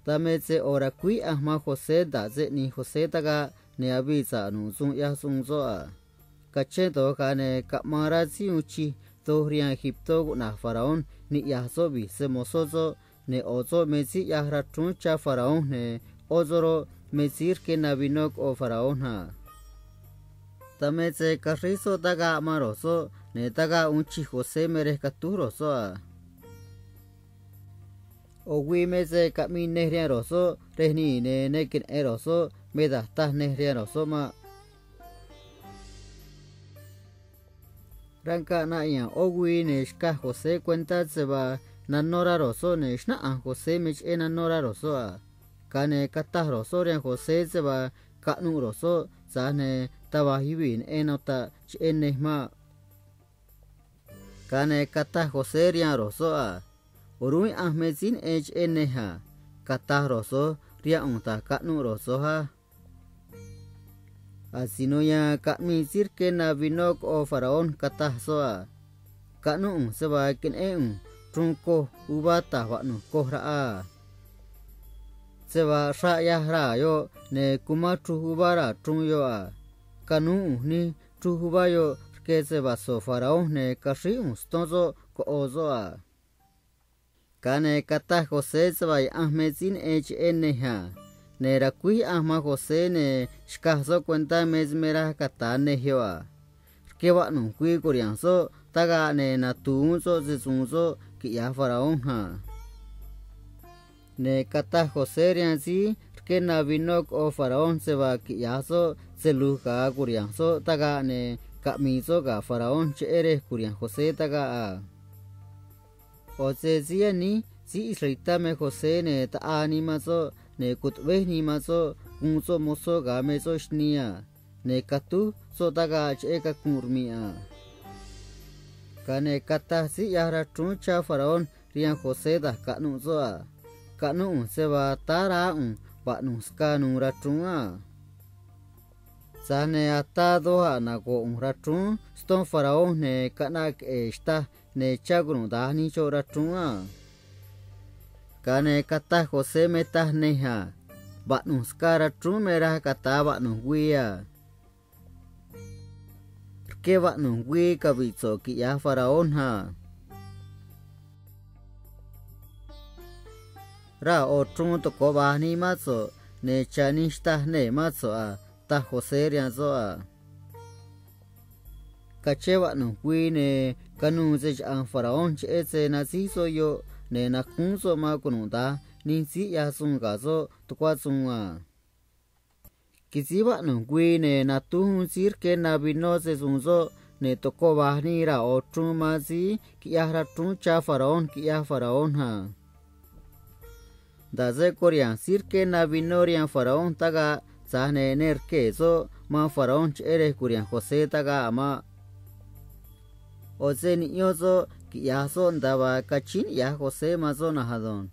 ta me ze ora kui ma Jose da ze ni Jose ta ga ne abi za nu sung ya sung zo a ka che to ka ne ka mara zi uchi to rian Egipto na faraón ni ya zo bi se mo so zo ne ozo me zi ya ra tun cha faraón ne ozoro me zir ke na binok o faraón ha ta me ze ka riso ta ga ma ro so ne ta ga uchi Jose mere ka tu ro so a o wi me ze ka mi ne rian ro so re ni ne kin e ro so me da ta ne rian ro so ma ranka na ya o wi ne ska Jose cuenta se va na nora ro so ne shna a Jose me che na nora ro so a ka ne ka ta ro so rian Jose se va ka nu ro so za ne ta va hi bin e no ta che ne ma ka ne ka ta Jose rian ro so a orui ahmezin ech eneha kata roso ria unta ka nu roso ha asino ya ka mi sirke na binok o faraón kata so a ka nu se ba ken e trunko ubata wa nu ko ra a se ba sha ya ra yo ne kuma tru ubara trung yo a kanu ni tru ubayo ke se ba so faraón ne ka shi stonzo ko ozo a Kane kata Jose sabay ahmezin ech eneha. Ne rakui ahma Jose ne shkahzo cuenta mezmera kata nehioa. Kewa nunkui kurianzo taga ne natunzo zezunzo ki ya faraón ha. Ne kata Jose rianzi ke na binok o faraón seba ki yazo zeluka kurianzo taga ne kamizo ga faraón che ere kurian Jose taga a. Ose zia ni si israelita me Jose ne ta animazo ne kutwe ni mazo unzo mozo ga mezo shnia ne katu so taga che ka kurmia kane kata si yara truncha faraón rian Jose da kanu zo a kanu se va tara ba nu ska nu ra trunga sane atado a na go ra trun ston faraón ne kana esta ne chagru da ni chora trunga kane kata Jose meta neha ba nu skara tru mera kata ba nu guia ke ba nu gui ka bitso ki ya faraón ha ra o trun to ko ba ni mazo ne chanista ne mazo a ta Jose rian zo a kachewa no gui ne kanu ze an faraón che ze na si so yo ne na kun so ma kunu da ni si ya sun ga zo to kwa sun a kisiwa no gui ne na tu sir ke na bino se sun zo ne to ko ba ni ra o tru ma si ki ya ra tru cha faraón ki ya faraón ha da ze korean sir ke na binorian faraón taga sa ne ner ke zo ma faraón che ere korean Jose taga ama o ze ni yozo ki ya so ndaba kachin ya Jose ma zo na hadon